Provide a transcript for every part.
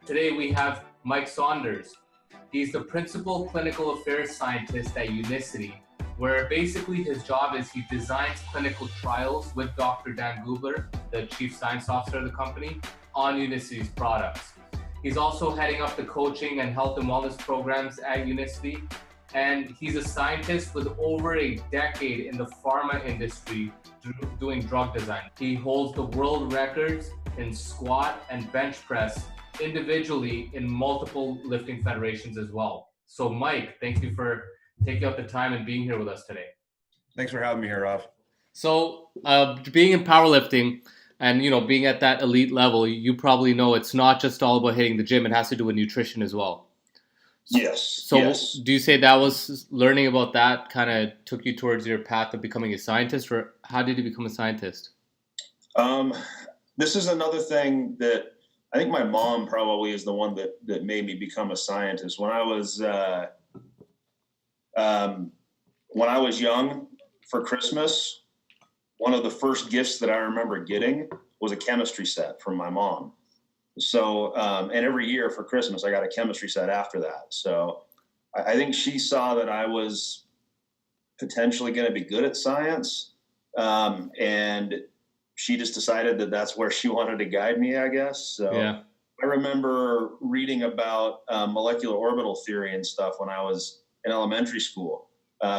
Today we have Mike Saunders. He's the principal clinical affairs scientist at Unicity, where basically his job is he designs clinical trials with Dr. Dan Gubler, the chief science officer of the company, on Unicity's products. He's also heading up the coaching and health and wellness programs at Unicity, and he's a scientist with over a decade in the pharma industry doing drug design. He holds the world records in squat and bench press individually in multiple lifting federations as well. So Mike, thank you for taking out the time and being here with us today. Thanks for having me here, Rav. So being in powerlifting and being at that elite level, you probably know it's not just all about hitting the gym, it has to do with nutrition as well. Yes. So yes. Do you say that was learning about that kind of took you towards your path of becoming a scientist, or how did you become a scientist? This is another thing that I think my mom probably is the one that made me become a scientist. When I was young for Christmas, one of the first gifts that I remember getting was a chemistry set from my mom. So, and every year for Christmas, I got a chemistry set after that. So I think she saw that I was potentially going to be good at science. And she just decided that that's where she wanted to guide me, I guess. So yeah. I remember reading about molecular orbital theory and stuff when I was in elementary school,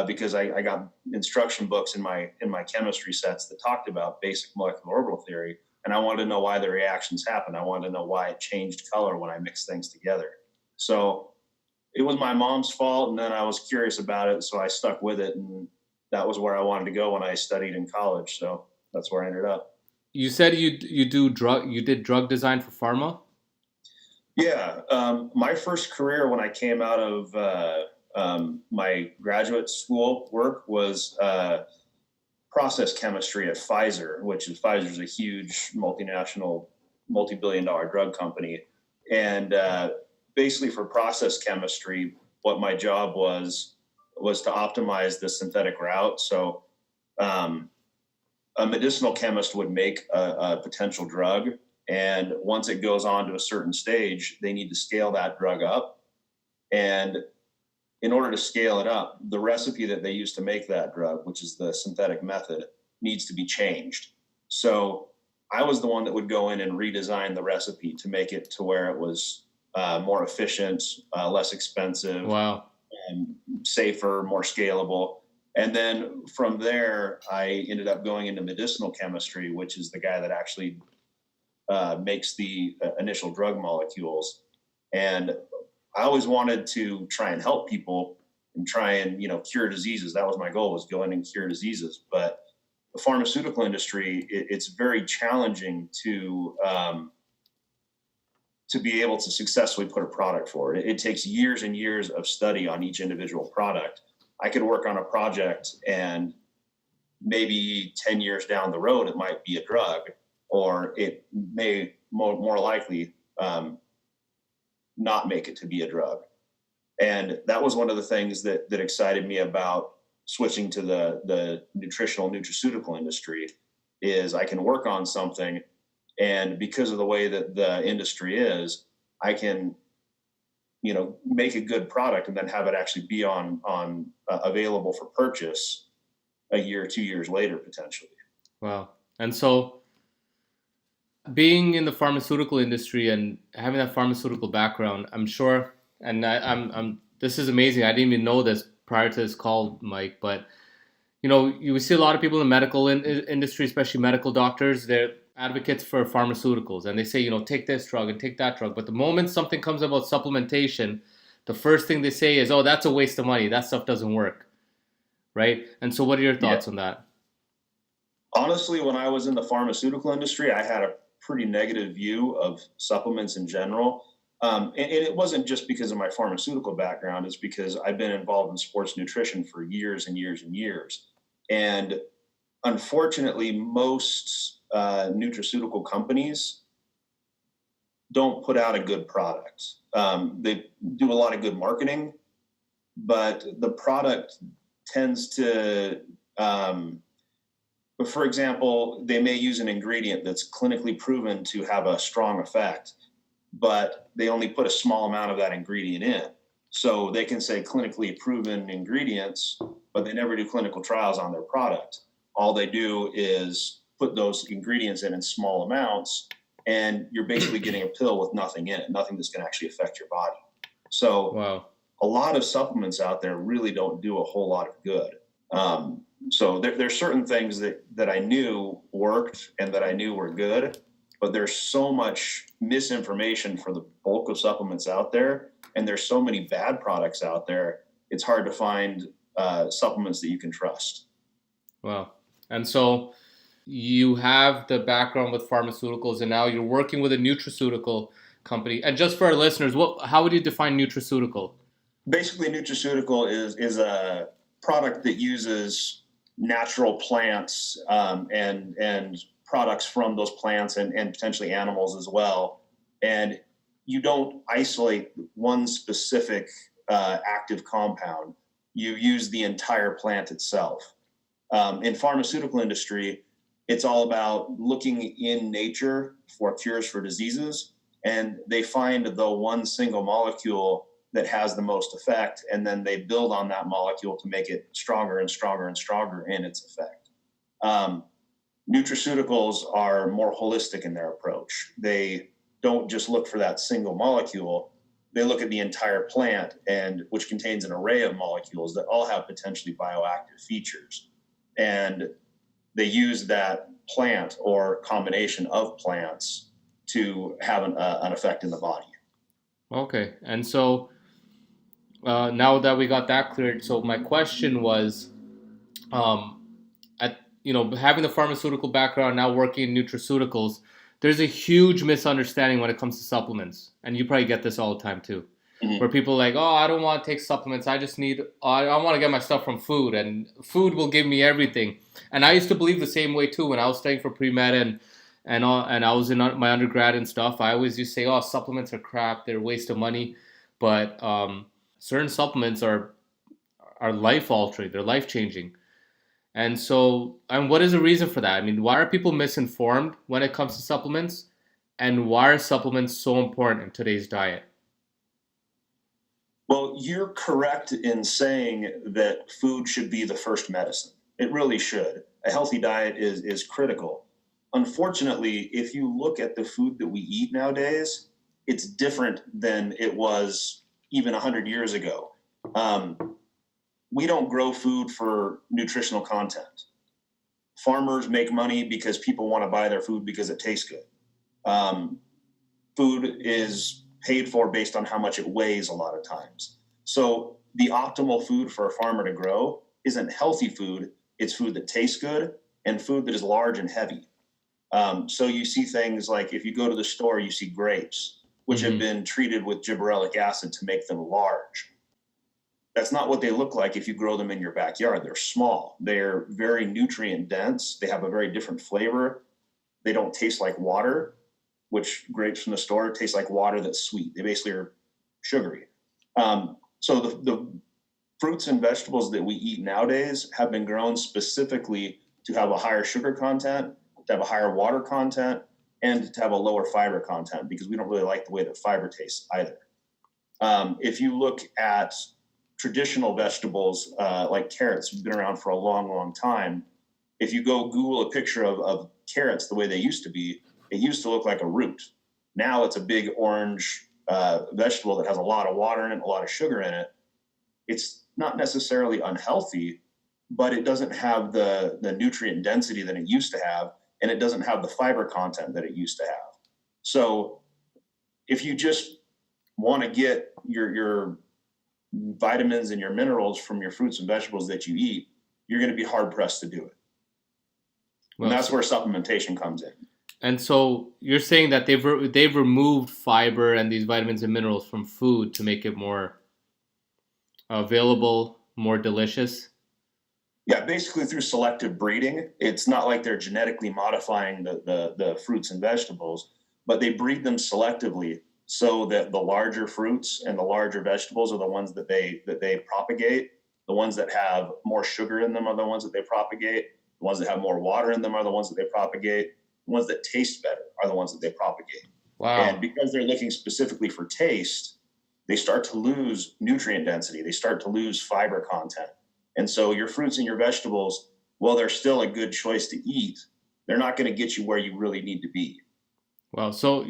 because I got instruction books in my chemistry sets that talked about basic molecular orbital theory. And I wanted to know why the reactions happen. I wanted to know why it changed color when I mixed things together. So it was my mom's fault. And then I was curious about it. So I stuck with it. And that was where I wanted to go when I studied in college. So that's where I ended up. You said you did drug design for pharma? Yeah. My first career when I came out of my graduate school work was process chemistry at Pfizer, which is Pfizer's a huge multinational, multi-billion-dollar drug company. And basically for process chemistry, what my job was to optimize the synthetic route. So a medicinal chemist would make a potential drug. And once it goes on to a certain stage, they need to scale that drug up. And in order to scale it up, the recipe that they use to make that drug, which is the synthetic method, needs to be changed. So I was the one that would go in and redesign the recipe to make it to where it was more efficient, less expensive, wow, and safer, more scalable. And then from there, I ended up going into medicinal chemistry, which is the guy that actually makes the initial drug molecules. And I always wanted to try and help people and try and, cure diseases. That was my goal, was go in and cure diseases. But the pharmaceutical industry, it's very challenging to be able to successfully put a product forward. It takes years and years of study on each individual product. I could work on a project and maybe 10 years down the road, it might be a drug, or it may more likely not make it to be a drug. And that was one of the things that excited me about switching to the nutraceutical industry, is I can work on something, and because of the way that the industry is, I can, make a good product and then have it actually be on available for purchase a year or 2 years later, potentially. Wow. And so being in the pharmaceutical industry and having that pharmaceutical background, I'm sure, and I'm this is amazing. I didn't even know this prior to this call, Mike, but you see a lot of people in the medical industry, especially medical doctors, they're advocates for pharmaceuticals, and they say, take this drug and take that drug. But the moment something comes about supplementation, the first thing they say is, oh, that's a waste of money. That stuff doesn't work. Right? And so what are your thoughts on that? Honestly, when I was in the pharmaceutical industry, I had a pretty negative view of supplements in general. And it wasn't just because of my pharmaceutical background. It's because I've been involved in sports nutrition for years and years and years. And unfortunately, most nutraceutical companies don't put out a good product. They do a lot of good marketing, but the product tends to, for example, they may use an ingredient that's clinically proven to have a strong effect, but they only put a small amount of that ingredient in. So they can say clinically proven ingredients, but they never do clinical trials on their product. All they do is put those ingredients in small amounts, and you're basically getting a pill with nothing in it, nothing that's going to actually affect your body. So Wow. A lot of supplements out there really don't do a whole lot of good. So there's certain things that I knew worked and that I knew were good, but there's so much misinformation for the bulk of supplements out there, and there's so many bad products out there, it's hard to find supplements that you can trust. Wow. And so you have the background with pharmaceuticals, and now you're working with a nutraceutical company. And just for our listeners, how would you define nutraceutical? Basically, nutraceutical is a product that uses natural plants and products from those plants and potentially animals as well. And you don't isolate one specific active compound. You use the entire plant itself. In pharmaceutical industry, it's all about looking in nature for cures for diseases, and they find the one single molecule that has the most effect, and then they build on that molecule to make it stronger and stronger and stronger in its effect. Nutraceuticals are more holistic in their approach. They don't just look for that single molecule. They look at the entire plant, and which contains an array of molecules that all have potentially bioactive features. And they use that plant or combination of plants to have an effect in the body. Okay. And so now that we got that cleared, so my question was, having the pharmaceutical background, now working in nutraceuticals, there's a huge misunderstanding when it comes to supplements, and you probably get this all the time too, where people are like, oh, I don't want to take supplements. I want to get my stuff from food, and food will give me everything. And I used to believe the same way too when I was studying for pre-med and I was in my undergrad and stuff. I always used to say, oh, supplements are crap. They're a waste of money. But certain supplements are life-altering. They're life-changing. And so, what is the reason for that? I mean, why are people misinformed when it comes to supplements? And why are supplements so important in today's diet? Well, you're correct in saying that food should be the first medicine. It really should. A healthy diet is critical. Unfortunately, if you look at the food that we eat nowadays, it's different than it was even 100 years ago. We don't grow food for nutritional content. Farmers make money because people want to buy their food because it tastes good. Food is paid for based on how much it weighs a lot of times. So the optimal food for a farmer to grow isn't healthy food. It's food that tastes good and food that is large and heavy. So you see things like, if you go to the store, you see grapes, which have been treated with gibberellic acid to make them large. That's not what they look like if you grow them in your backyard. They're small. They're very nutrient dense. They have a very different flavor. They don't taste like water, which grapes from the store taste like water that's sweet. They basically are sugary. So the fruits and vegetables that we eat nowadays have been grown specifically to have a higher sugar content, to have a higher water content, and to have a lower fiber content, because we don't really like the way that fiber tastes either. If you look at traditional vegetables like carrots, have been around for a long, long time. If you go Google a picture of carrots the way they used to be, it used to look like a root. Now it's a big orange vegetable that has a lot of water in it, a lot of sugar in it. It's not necessarily unhealthy, but it doesn't have the nutrient density that it used to have, and it doesn't have the fiber content that it used to have. So if you just want to get your vitamins and your minerals from your fruits and vegetables that you eat, you're going to be hard pressed to do it. Well, and that's where supplementation comes in. And so you're saying that they've removed fiber and these vitamins and minerals from food to make it more available, more delicious? Yeah, basically through selective breeding. It's not like they're genetically modifying the fruits and vegetables, but they breed them selectively so that the larger fruits and the larger vegetables are the ones that they propagate. The ones that have more sugar in them are the ones that they propagate. The ones that have more water in them are the ones that they propagate. The ones that taste better are the ones that they propagate. And Wow. because they're looking specifically for taste, they start to lose nutrient density. They start to lose fiber content. And so your fruits and your vegetables, while they're still a good choice to eat, they're not going to get you where you really need to be. Wow. So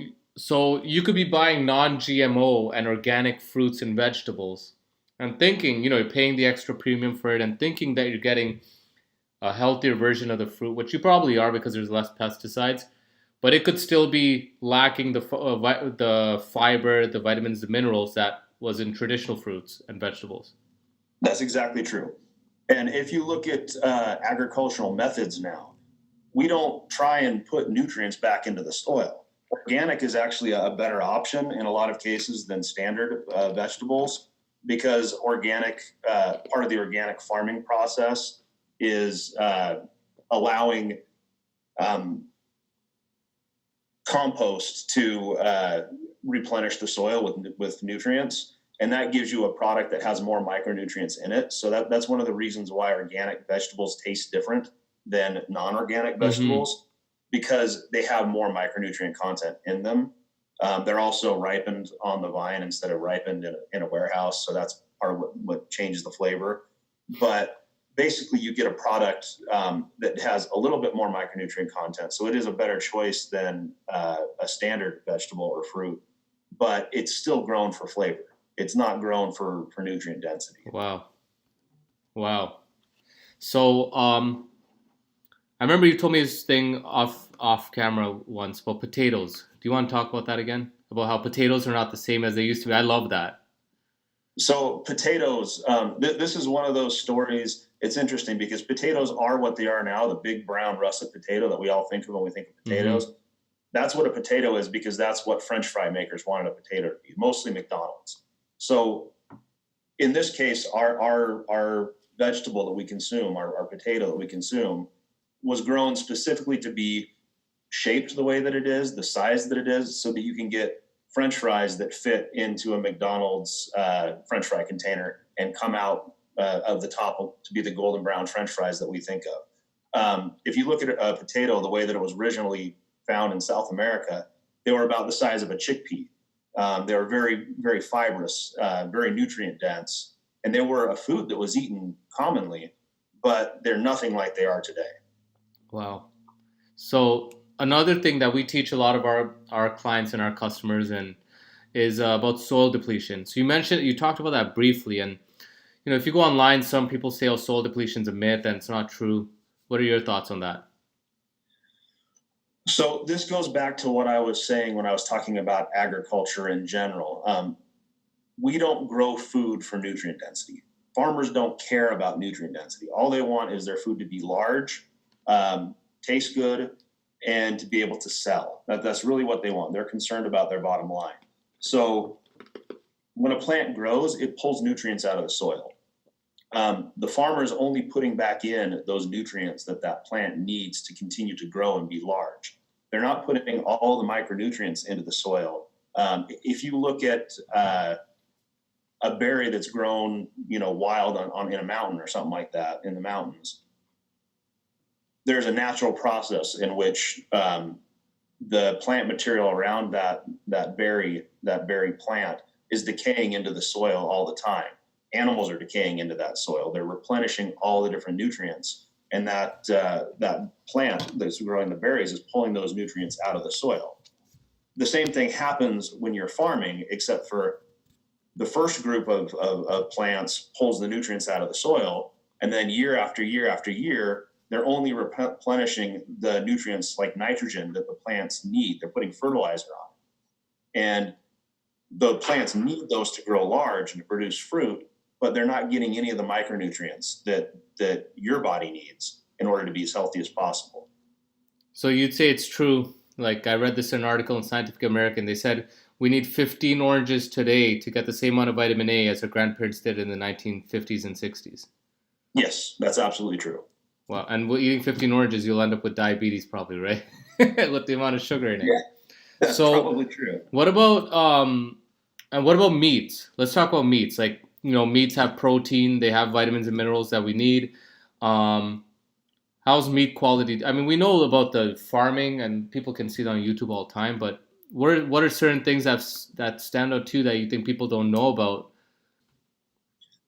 you could be buying non-GMO and organic fruits and vegetables and thinking, you're paying the extra premium for it and thinking that you're getting a healthier version of the fruit, which you probably are because there's less pesticides, but it could still be lacking the fiber, the vitamins, the minerals that was in traditional fruits and vegetables. That's exactly true. And if you look at agricultural methods now, we don't try and put nutrients back into the soil. Organic is actually a better option in a lot of cases than standard vegetables, because part of the organic farming process is allowing compost to replenish the soil with nutrients. And that gives you a product that has more micronutrients in it. So that's one of the reasons why organic vegetables taste different than non-organic vegetables, because they have more micronutrient content in them. They're also ripened on the vine instead of ripened in a warehouse. So that's part of what changes the flavor. But basically you get a product that has a little bit more micronutrient content. So it is a better choice than a standard vegetable or fruit, but it's still grown for flavor. It's not grown for nutrient density. Wow. So I remember you told me this thing off camera once about potatoes. Do you want to talk about that again? About how potatoes are not the same as they used to be? I love that. So potatoes, this is one of those stories. It's interesting because potatoes are what they are now, the big brown russet potato that we all think of when we think of potatoes. That's what a potato is, because that's what French fry makers wanted a potato to be, mostly McDonald's. So in this case, our vegetable that we consume, our potato that we consume, was grown specifically to be shaped the way that it is, the size that it is, so that you can get French fries that fit into a McDonald's French fry container and come out of the top to be the golden brown French fries that we think of. If you look at a potato, the way that it was originally found in South America, they were about the size of a chickpea. They were very, very fibrous, very nutrient dense, and they were a food that was eaten commonly, but they're nothing like they are today. Wow. So another thing that we teach a lot of our clients and our customers is about soil depletion. So you talked about that briefly, and if you go online, some people say, soil depletion is a myth and it's not true. What are your thoughts on that? So this goes back to what I was saying when I was talking about agriculture in general. We don't grow food for nutrient density. Farmers don't care about nutrient density. All they want is their food to be large, taste good, and to be able to sell. That's really what they want. They're concerned about their bottom line. So when a plant grows, it pulls nutrients out of the soil. The farmer is only putting back in those nutrients that plant needs to continue to grow and be large. They're not putting all the micronutrients into the soil. If you look at a berry that's grown, wild in a mountain or something like that in the mountains, there's a natural process in which the plant material around that berry plant is decaying into the soil all the time. Animals are decaying into that soil. They're replenishing all the different nutrients, and that plant that's growing the berries is pulling those nutrients out of the soil. The same thing happens when you're farming, except for the first group of plants pulls the nutrients out of the soil, and then year after year after year, they're only replenishing the nutrients like nitrogen that the plants need. They're putting fertilizer on. And the plants need those to grow large and to produce fruit, but they're not getting any of the micronutrients that your body needs in order to be as healthy as possible. So you'd say it's true. Like, I read this in an article in Scientific American. They said we need 15 oranges today to get the same amount of vitamin A as our grandparents did in the 1950s and 60s. Yes, that's absolutely true. Wow. And eating 15 oranges, you'll end up with diabetes probably, right? With the amount of sugar in it. Yeah, that's probably true. What about meats? Let's talk about meats. Like, meats have protein, they have vitamins and minerals that we need. How's meat quality? I mean, we know about the farming and people can see it on YouTube all the time, but what are certain things that stand out too that you think people don't know about?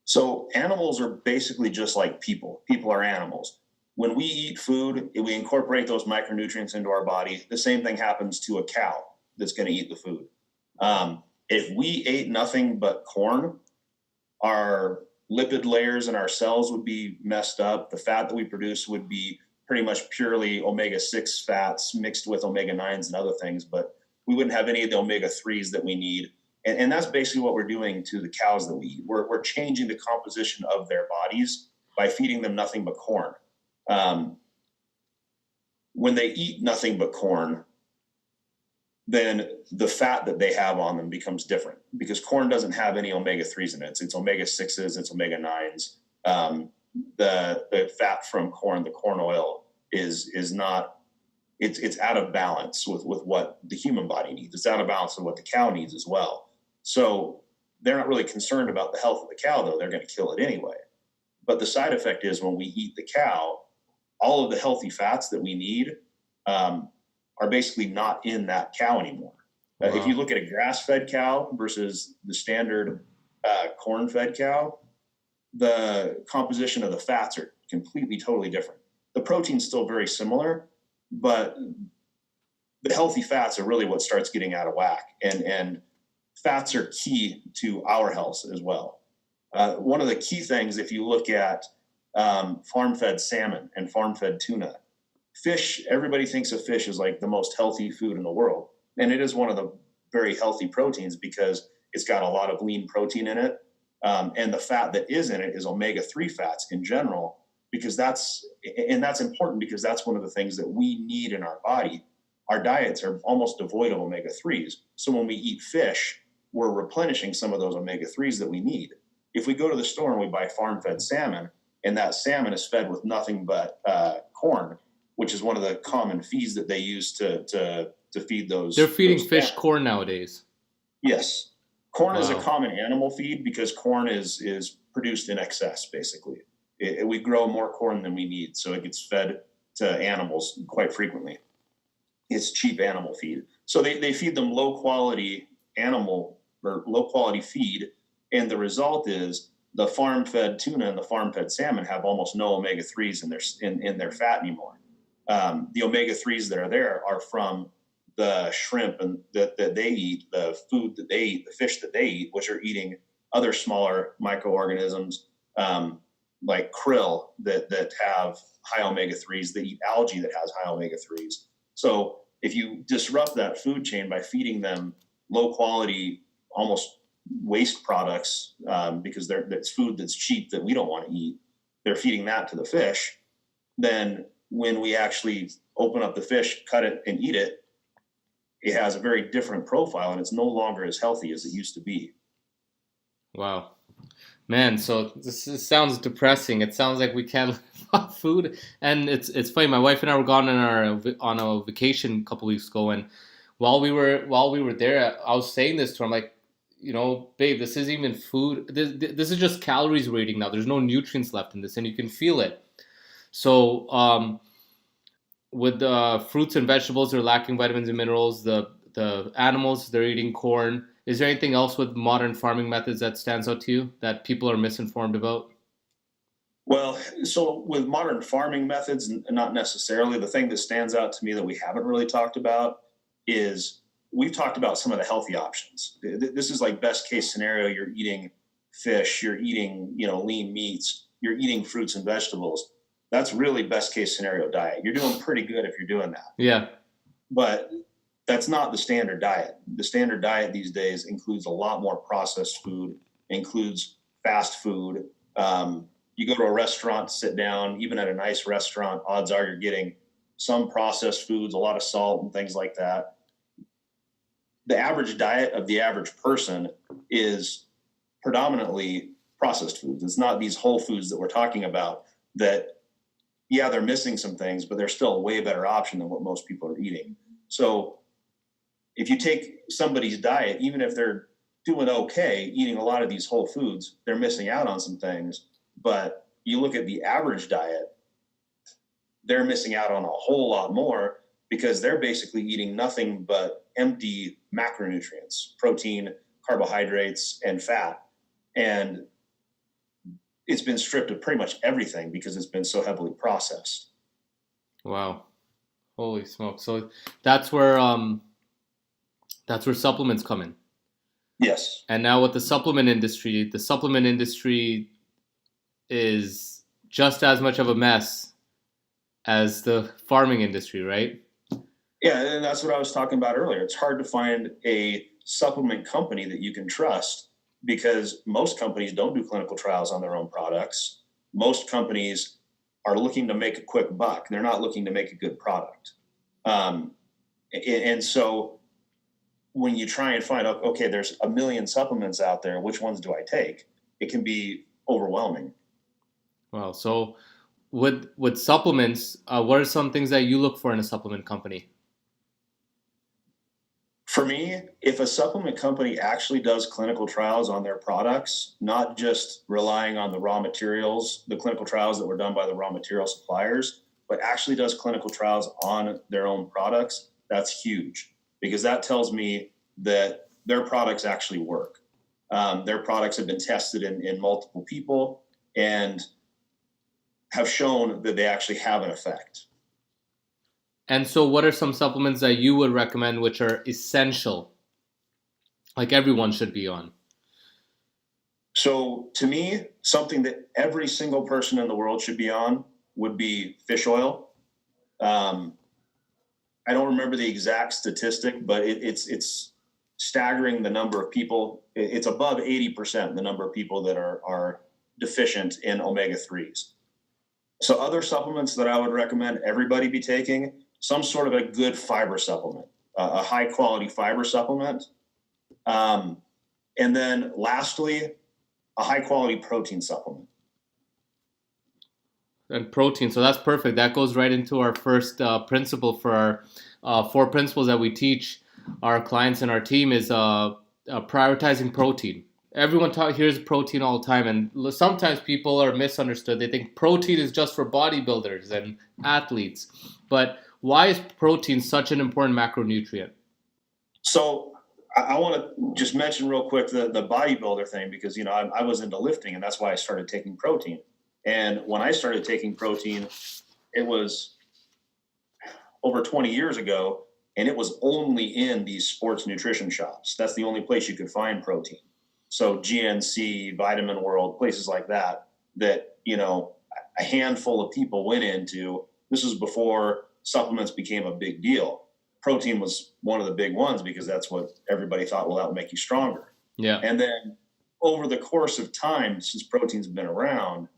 So animals are basically just like people. People are animals. When we eat food, we incorporate those micronutrients into our body. The same thing happens to a cow that's going to eat the food. If we ate nothing but corn, our lipid layers in our cells would be messed up. The fat that we produce would be pretty much purely omega-6 fats mixed with omega-9s and other things, but we wouldn't have any of the omega-3s that we need. And that's basically what we're doing to the cows that we eat. We're changing the composition of their bodies by feeding them nothing but corn. When they eat nothing but corn, then the fat that they have on them becomes different because corn doesn't have any omega-3s in it. It's omega-6s, it's omega-9s. The fat from corn, the corn oil, is not, it's out of balance with what the human body needs. It's out of balance with what the cow needs as well. So they're not really concerned about the health of the cow, though. They're going to kill it anyway. But the side effect is when we eat the cow, all of the healthy fats that we need are basically not in that cow anymore. Wow. If you look at a grass-fed cow versus the standard corn-fed cow, the composition of the fats are completely, totally different. The protein's still very similar, but the healthy fats are really what starts getting out of whack. And fats are key to our health as well. One of the key things, if you look at farm-fed salmon and farm-fed tuna, fish, everybody thinks of fish as like the most healthy food in the world. And it is one of the very healthy proteins because it's got a lot of lean protein in it. And the fat that is in it is omega-3 fats in general, because that's important because that's one of the things that we need in our body. Our diets are almost devoid of omega-3s. So when we eat fish, we're replenishing some of those omega-3s that we need. If we go to the store and we buy farm-fed salmon, and that salmon is fed with nothing but corn, which is one of the common feeds that they use to feed those. They're feeding those fish corn nowadays. Yes. Corn Wow. is a common animal feed because corn is produced in excess, basically. We grow more corn than we need, so it gets fed to animals quite frequently. It's cheap animal feed. So they feed them low-quality animal or low-quality feed, and the result is the farm-fed tuna and the farm-fed salmon have almost no omega-3s in their fat anymore. The omega-3s that are there are from the shrimp and that they eat, the food that they eat, the fish that they eat, which are eating other smaller microorganisms like krill that have high omega-3s, that eat algae that has high omega-3s. So if you disrupt that food chain by feeding them low quality, almost waste products, because that's food that's cheap that we don't want to eat, they're feeding that to the fish, then when we actually open up the fish, cut it, and eat it, it has a very different profile, and it's no longer as healthy as it used to be. Wow. Man, so this sounds depressing. It sounds like we can't live off food. And it's funny, my wife and I were gone on a vacation a couple weeks ago, and while we were there, I was saying this to her, I'm like, babe, this isn't even food. This is just calories we're eating now. There's no nutrients left in this, and you can feel it. So with the fruits and vegetables, they're lacking vitamins and minerals. The animals, they're eating corn. Is there anything else with modern farming methods that stands out to you that people are misinformed about? Well, so with modern farming methods, not necessarily. The thing that stands out to me that we haven't really talked about is we've talked about some of the healthy options. This is like best case scenario. You're eating fish, you're eating, lean meats, you're eating fruits and vegetables. That's really best case scenario diet. You're doing pretty good if you're doing that. Yeah. But that's not the standard diet. The standard diet these days includes a lot more processed food, includes fast food. You go to a restaurant to sit down, even at a nice restaurant, odds are you're getting some processed foods, a lot of salt and things like that. The average diet of the average person is predominantly processed foods. It's not these whole foods that we're talking about that, yeah, they're missing some things, but they're still a way better option than what most people are eating. So if you take somebody's diet, even if they're doing okay, eating a lot of these whole foods, they're missing out on some things. But you look at the average diet, they're missing out on a whole lot more because they're basically eating nothing but empty macronutrients, protein, carbohydrates, and fat. And it's been stripped of pretty much everything because it's been so heavily processed. Wow. Holy smoke. So that's where supplements come in. Yes. And now with the supplement industry is just as much of a mess as the farming industry, right? Yeah, and that's what I was talking about earlier. It's hard to find a supplement company that you can trust because most companies don't do clinical trials on their own products. Most companies are looking to make a quick buck. They're not looking to make a good product. And so when you try and find out, okay, there's a million supplements out there, which ones do I take? It can be overwhelming. Well, so with supplements, what are some things that you look for in a supplement company? For me, if a supplement company actually does clinical trials on their products, not just relying on the raw materials, the clinical trials that were done by the raw material suppliers, but actually does clinical trials on their own products, that's huge because that tells me that their products actually work. Their products have been tested in multiple people and have shown that they actually have an effect. And so what are some supplements that you would recommend which are essential, like everyone should be on? So to me, something that every single person in the world should be on would be fish oil. I don't remember the exact statistic, but it's staggering the number of people. It's above 80% the number of people that are deficient in omega-3s. So other supplements that I would recommend everybody be taking, some sort of a good fiber supplement, a high quality fiber supplement. And then lastly, a high quality protein supplement. And protein, so that's perfect. That goes right into our first principle for our 4 principles that we teach our clients and our team is prioritizing protein. Everyone hears protein all the time, and sometimes people are misunderstood. They think protein is just for bodybuilders and athletes. But why is protein such an important macronutrient? So I want to just mention real quick the bodybuilder thing because, I was into lifting and that's why I started taking protein. And when I started taking protein, it was over 20 years ago, and it was only in these sports nutrition shops. That's the only place you could find protein. So GNC, Vitamin World, places like that, a handful of people went into. This was before supplements became a big deal. Protein was one of the big ones because that's what everybody thought, well, that would make you stronger. Yeah. And then over the course of time, since protein's been around,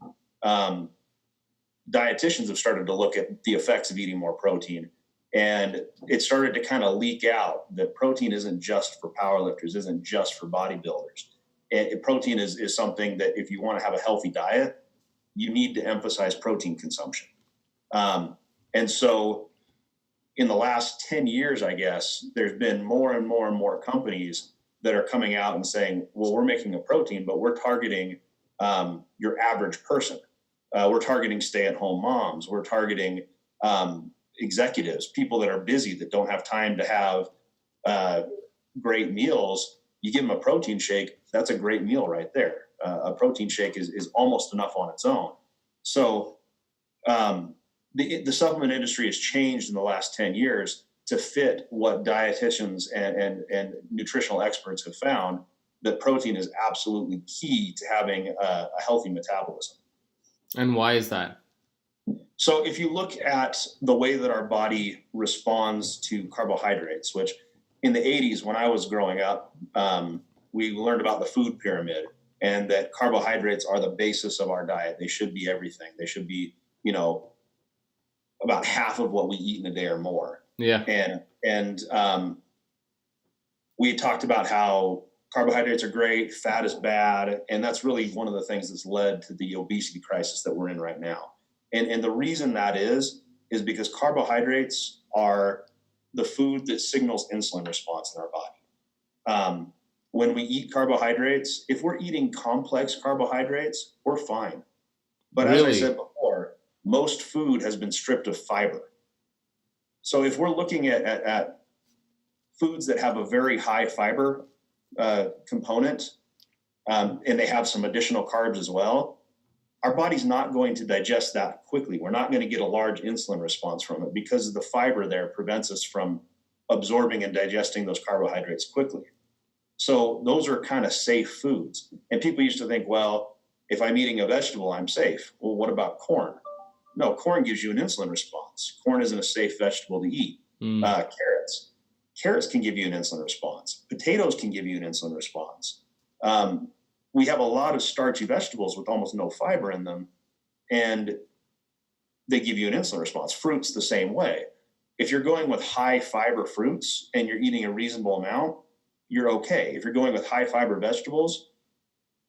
dietitians have started to look at the effects of eating more protein. And it started to kind of leak out that protein isn't just for powerlifters, isn't just for bodybuilders. And protein is something that if you want to have a healthy diet, you need to emphasize protein consumption. And so in the last 10 years, I guess, there's been more and more and more companies that are coming out and saying, well, we're making a protein, but we're targeting your average person. We're targeting stay-at-home moms. We're targeting executives, people that are busy, that don't have time to have great meals. You give them a protein shake, that's a great meal right there. A protein shake is almost enough on its own. So the supplement industry has changed in the last 10 years to fit what dietitians and nutritional experts have found, that protein is absolutely key to having a healthy metabolism. And why is that? So if you look at the way that our body responds to carbohydrates, which in the 80s, when I was growing up, we learned about the food pyramid and that carbohydrates are the basis of our diet. They should be everything. They should be, about half of what we eat in a day or more. Yeah. And we talked about how carbohydrates are great, fat is bad, and that's really one of the things that's led to the obesity crisis that we're in right now. And the reason that is because carbohydrates are the food that signals insulin response in our body. When we eat carbohydrates, if we're eating complex carbohydrates, we're fine. But Really? As I said before, most food has been stripped of fiber. So if we're looking at foods that have a very high fiber component, and they have some additional carbs as well, our body's not going to digest that quickly. We're not going to get a large insulin response from it because the fiber there prevents us from absorbing and digesting those carbohydrates quickly. So those are kind of safe foods. And people used to think, well, if I'm eating a vegetable, I'm safe. Well, what about corn? No, corn gives you an insulin response. Corn isn't a safe vegetable to eat. Carrots can give you an insulin response. Potatoes can give you an insulin response. We have a lot of starchy vegetables with almost no fiber in them, and they give you an insulin response. Fruits the same way. If you're going with high fiber fruits and you're eating a reasonable amount, you're okay. If you're going with high fiber vegetables,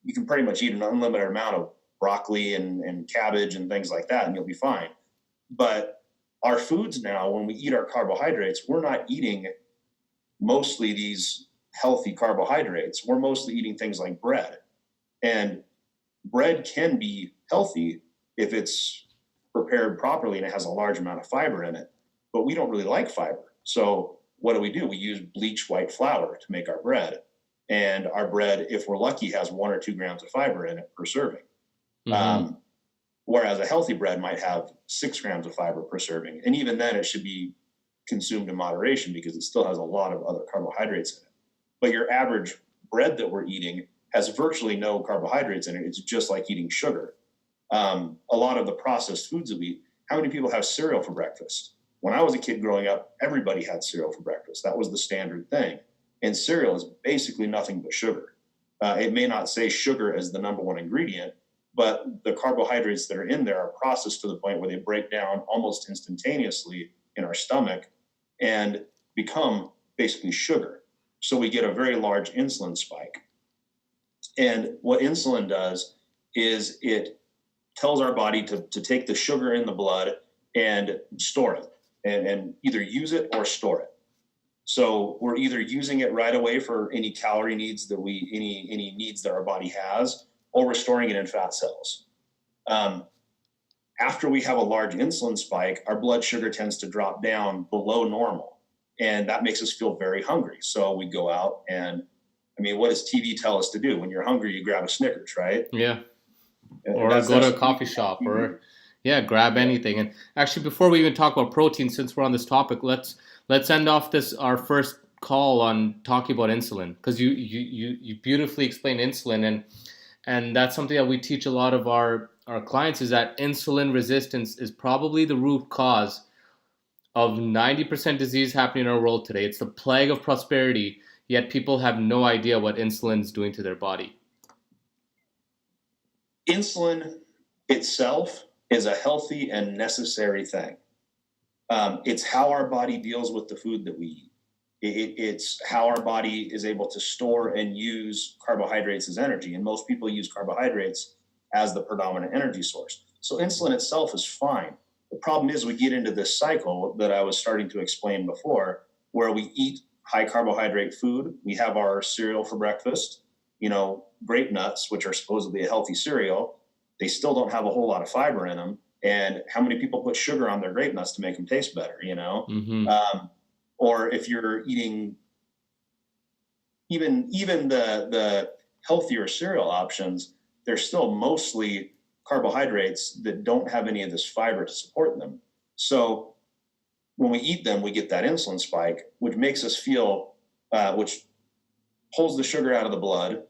you can pretty much eat an unlimited amount of broccoli and cabbage and things like that, and you'll be fine. But our foods now, when we eat our carbohydrates, we're not eating mostly these healthy carbohydrates. We're mostly eating things like bread. And bread can be healthy if it's prepared properly and it has a large amount of fiber in it. But we don't really like fiber. So what do? We use bleached white flour to make our bread. And our bread, if we're lucky, has 1 or 2 grams of fiber in it per serving. Whereas a healthy bread might have 6 grams of fiber per serving. And even then, it should be consumed in moderation because it still has a lot of other carbohydrates in it. But your average bread that we're eating has virtually no carbohydrates in it. It's just like eating sugar. A lot of the processed foods that we eat, how many people have cereal for breakfast? When I was a kid growing up, everybody had cereal for breakfast. That was the standard thing. And cereal is basically nothing but sugar. It may not say sugar as the number one ingredient, but the carbohydrates that are in there are processed to the point where they break down almost instantaneously in our stomach and become basically sugar. So we get a very large insulin spike. And what insulin does is it tells our body to take the sugar in the blood and store it and either use it or store it. So we're either using it right away for any calorie needs that any needs that our body has, or we're storing it in fat cells. After we have a large insulin spike, our blood sugar tends to drop down below normal, and that makes us feel very hungry. So we go out and, what does TV tell us to do? When you're hungry, you grab a Snickers, right? Yeah. Or go to a coffee shop or grab anything. And actually, before we even talk about protein, since we're on this topic, let's end off our first call on talking about insulin, because you beautifully explained insulin, and that's something that we teach a lot of our clients, is that insulin resistance is probably the root cause of 90% disease happening in our world today. It's the plague of prosperity, yet people have no idea what insulin is doing to their body. Insulin itself is a healthy and necessary thing. It's how our body deals with the food that we eat. It's how our body is able to store and use carbohydrates as energy. And most people use carbohydrates as the predominant energy source. So insulin itself is fine. The problem is we get into this cycle that I was starting to explain before, where we eat high carbohydrate food. We have our cereal for breakfast, grape nuts, which are supposedly a healthy cereal. They still don't have a whole lot of fiber in them. And how many people put sugar on their grape nuts to make them taste better, Or if you're eating even the healthier cereal options, they're still mostly carbohydrates that don't have any of this fiber to support them. So when we eat them, we get that insulin spike, which makes us feel, which pulls the sugar out of the blood,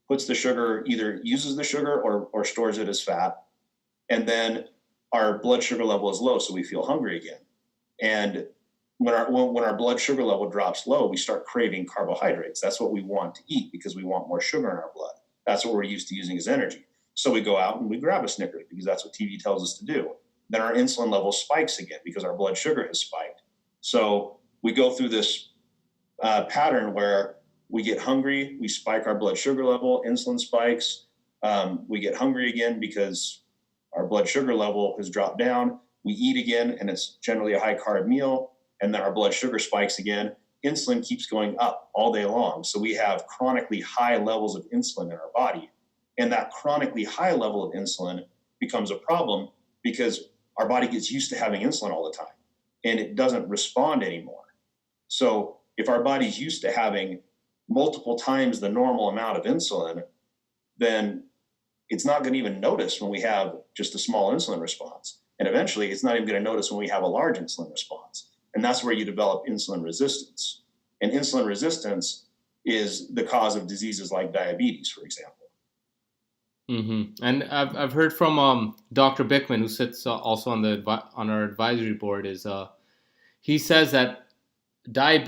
puts the sugar, either uses the sugar or stores it as fat. And then our blood sugar level is low, so we feel hungry again. And when our blood sugar level drops low, we start craving carbohydrates. That's what we want to eat because we want more sugar in our blood. That's what we're used to using as energy. So we go out and we grab a Snickers because that's what TV tells us to do. Then our insulin level spikes again because our blood sugar has spiked. So we go through this pattern where we get hungry, we spike our blood sugar level, insulin spikes. We get hungry again because our blood sugar level has dropped down. We eat again, and it's generally a high carb meal, and then our blood sugar spikes again. Insulin keeps going up all day long. So we have chronically high levels of insulin in our body. And that chronically high level of insulin becomes a problem because our body gets used to having insulin all the time. and it doesn't respond anymore. So if our body's used to having multiple times the normal amount of insulin, then it's not going to even notice when we have just a small insulin response. And eventually it's not even going to notice when we have a large insulin response. And that's where you develop insulin resistance. And insulin resistance is the cause of diseases like diabetes, for example. Mm-hmm. And I've heard from Dr. Bickman, who sits also on our advisory board, he says that type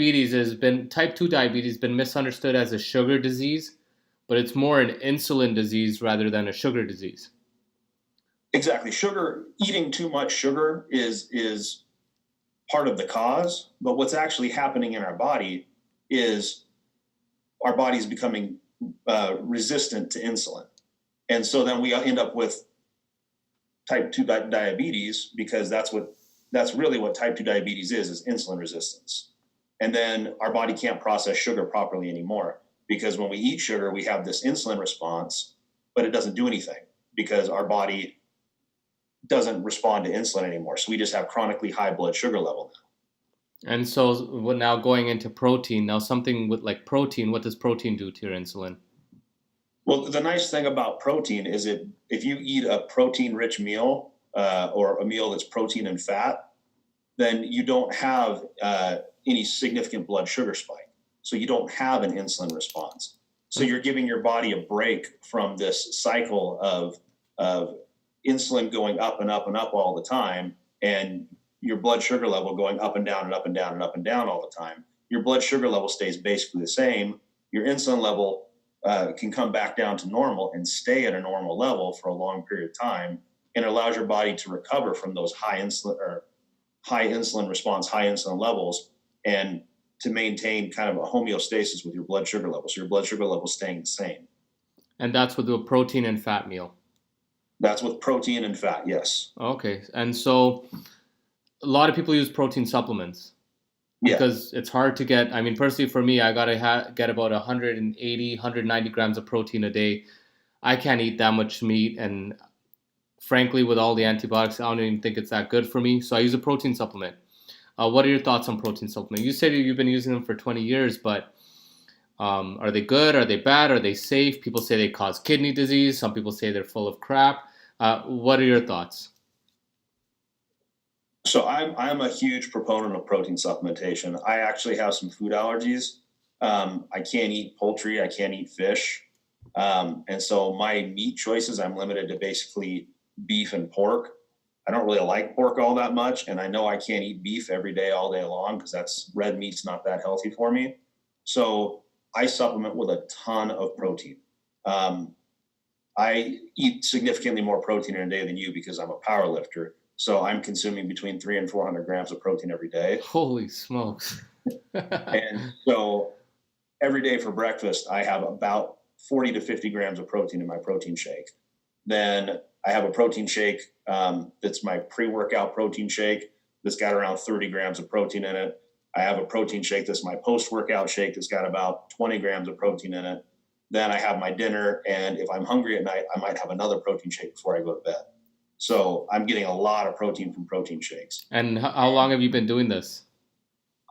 2 diabetes has been misunderstood as a sugar disease, but it's more an insulin disease rather than a sugar disease. Exactly. Eating too much sugar is part of the cause, but what's actually happening in our body is our body is becoming resistant to insulin. And so then we end up with type 2 diabetes, because that's really what type 2 diabetes is insulin resistance. And then our body can't process sugar properly anymore, because when we eat sugar, we have this insulin response, but it doesn't do anything because our body doesn't respond to insulin anymore. So we just have chronically high blood sugar level now. And so now going into protein, now something with like protein, what does protein do to your insulin? Well, the nice thing about protein is if you eat a protein-rich meal or a meal that's protein and fat, then you don't have any significant blood sugar spike. So you don't have an insulin response. So you're giving your body a break from this cycle of insulin going up and up and up all the time, and your blood sugar level going up and down and up and down and up and down all the time. Your blood sugar level stays basically the same. Your insulin level can come back down to normal and stay at a normal level for a long period of time, and it allows your body to recover from those high insulin response, high insulin levels, and to maintain kind of a homeostasis with your blood sugar level. So your blood sugar level staying the same. And that's with a protein and fat meal. That's with protein and fat, yes. Okay. And so a lot of people use protein supplements because it's hard to get. I mean, personally for me, I got to get about 180, 190 grams of protein a day. I can't eat that much meat. And frankly, with all the antibiotics, I don't even think it's that good for me. So I use a protein supplement. What are your thoughts on protein supplements? You said you've been using them for 20 years, but are they good? Are they bad? Are they safe? People say they cause kidney disease. Some people say they're full of crap. What are your thoughts? So I'm a huge proponent of protein supplementation. I actually have some food allergies. I can't eat poultry. I can't eat fish. And so my meat choices, I'm limited to basically beef and pork. I don't really like pork all that much. And I know I can't eat beef every day, all day long, because red meat's not that healthy for me. So I supplement with a ton of protein. I eat significantly more protein in a day than you because I'm a power lifter. So I'm consuming between 300 and 400 grams of protein every day. Holy smokes. And so every day for breakfast, I have about 40 to 50 grams of protein in my protein shake. Then I have a protein shake that's my pre-workout protein shake that's got around 30 grams of protein in it. I have a protein shake that's my post-workout shake that's got about 20 grams of protein in it. Then I have my dinner, and if I'm hungry at night, I might have another protein shake before I go to bed. So I'm getting a lot of protein from protein shakes. And how long have you been doing this?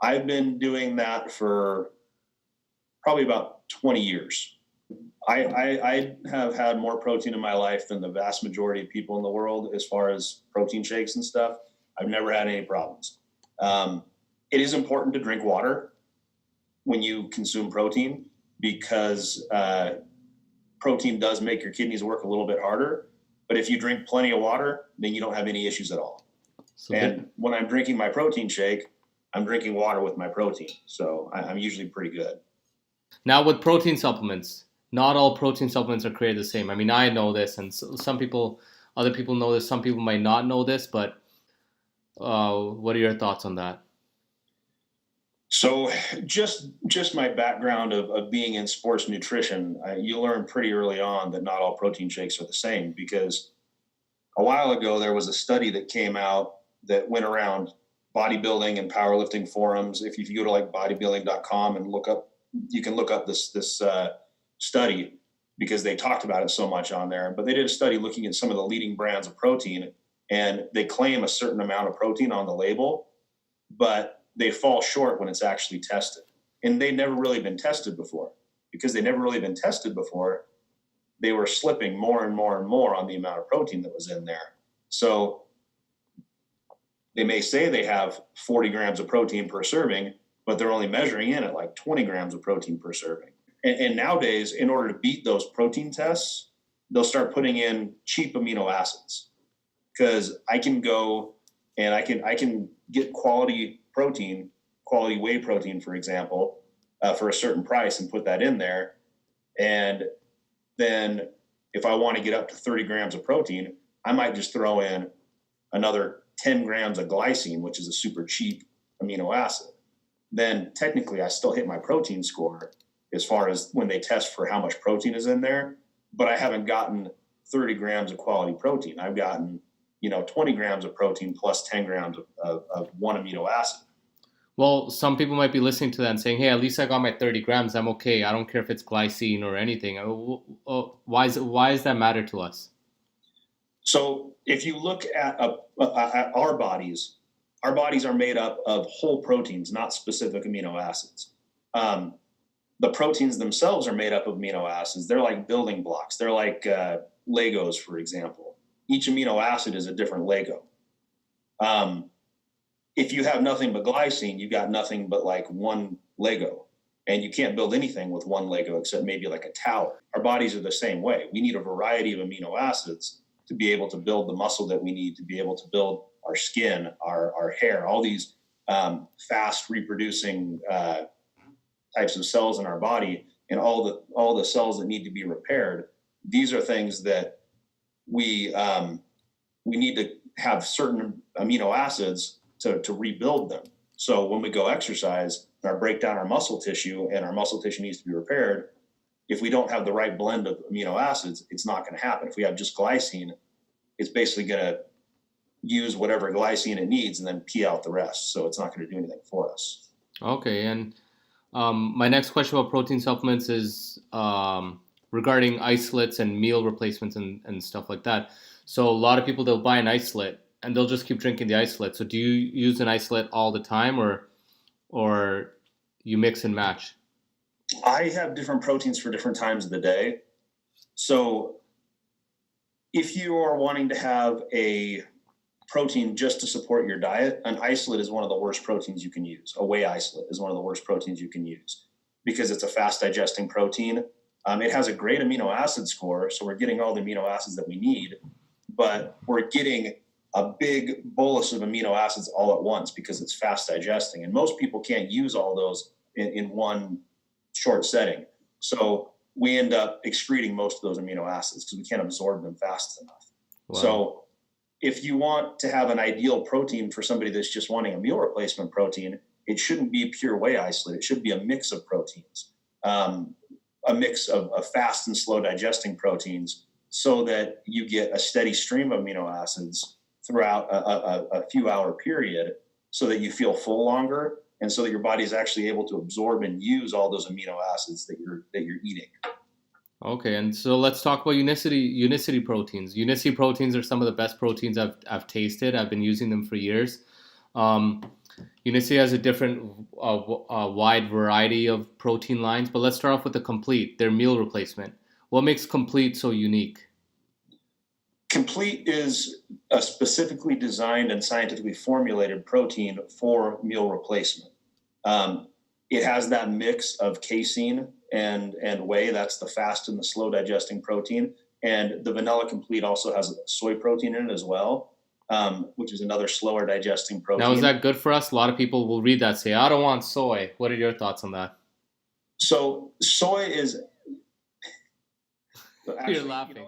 I've been doing that for probably about 20 years. I have had more protein in my life than the vast majority of people in the world as far as protein shakes and stuff. I've never had any problems. It is important to drink water when you consume protein, because protein does make your kidneys work a little bit harder. But if you drink plenty of water, then you don't have any issues at all. And when I'm drinking my protein shake, I'm drinking water with my protein. So I'm usually pretty good. Now with protein supplements, not all protein supplements are created the same. I mean, I know this, and other people know this. Some people might not know this, but what are your thoughts on that? So just my background of being in sports nutrition, you learn pretty early on that not all protein shakes are the same, because a while ago there was a study that came out that went around bodybuilding and powerlifting forums. If you go to like bodybuilding.com and you can look up this study, because they talked about it so much on there. But they did a study looking at some of the leading brands of protein, and they claim a certain amount of protein on the label. but they fall short when it's actually tested. And they'd never really been tested before. Because they'd never really been tested before, they were slipping more and more and more on the amount of protein that was in there. So they may say they have 40 grams of protein per serving, but they're only measuring in at like 20 grams of protein per serving. And nowadays, in order to beat those protein tests, they'll start putting in cheap amino acids. Because I can go and I can get quality protein, quality whey protein, for example, for a certain price and put that in there. And then if I want to get up to 30 grams of protein, I might just throw in another 10 grams of glycine, which is a super cheap amino acid. Then technically I still hit my protein score as far as when they test for how much protein is in there, but I haven't gotten 30 grams of quality protein. I've gotten, 20 grams of protein plus 10 grams of one amino acid. Well, some people might be listening to that and saying, hey, at least I got my 30 grams. I'm okay. I don't care if it's glycine or anything. Why does that matter to us? So if you look at our bodies are made up of whole proteins, not specific amino acids. The proteins themselves are made up of amino acids. They're like building blocks. They're like Legos, for example. Each amino acid is a different Lego. If you have nothing but glycine, you got nothing but like one Lego, and you can't build anything with one Lego except maybe like a tower. Our bodies are the same way. We need a variety of amino acids to be able to build the muscle that we need, to be able to build our skin, our hair, all these fast reproducing types of cells in our body, and all the cells that need to be repaired. These are things that we need to have certain amino acids to rebuild them. So when we go exercise or break down our muscle tissue and our muscle tissue needs to be repaired, if we don't have the right blend of amino acids, it's not going to happen. If we have just glycine, it's basically going to use whatever glycine it needs and then pee out the rest. So it's not going to do anything for us. Okay. And my next question about protein supplements is regarding isolates and meal replacements and stuff like that. So a lot of people, they'll buy an isolate and they'll just keep drinking the isolate. So do you use an isolate all the time or you mix and match? I have different proteins for different times of the day. So if you are wanting to have a protein just to support your diet, an isolate is one of the worst proteins you can use. A whey isolate is one of the worst proteins you can use because it's a fast digesting protein. It has a great amino acid score, so we're getting all the amino acids that we need, but we're getting a big bolus of amino acids all at once because it's fast digesting. And most people can't use all those in one short setting. So we end up excreting most of those amino acids because we can't absorb them fast enough. Wow. So if you want to have an ideal protein for somebody that's just wanting a meal replacement protein, it shouldn't be pure whey isolate. It should be a mix of proteins, a mix of fast and slow digesting proteins so that you get a steady stream of amino acids throughout a few hour period so that you feel full longer and so that your body is actually able to absorb and use all those amino acids that you're eating. Okay, and so let's talk about unicity proteins. Unicity proteins are some of the best proteins I've tasted. I've been using them for years. Unicity has a different wide variety of protein lines, but let's start off with the Complete, their meal replacement. What makes Complete so unique? Complete is a specifically designed and scientifically formulated protein for meal replacement. It has that mix of casein and whey. That's the fast and the slow digesting protein. And the vanilla Complete also has soy protein in it as well, which is another slower digesting protein. Now, is that good for us? A lot of people will read that and say, I don't want soy. What are your thoughts on that? So soy is... You're laughing.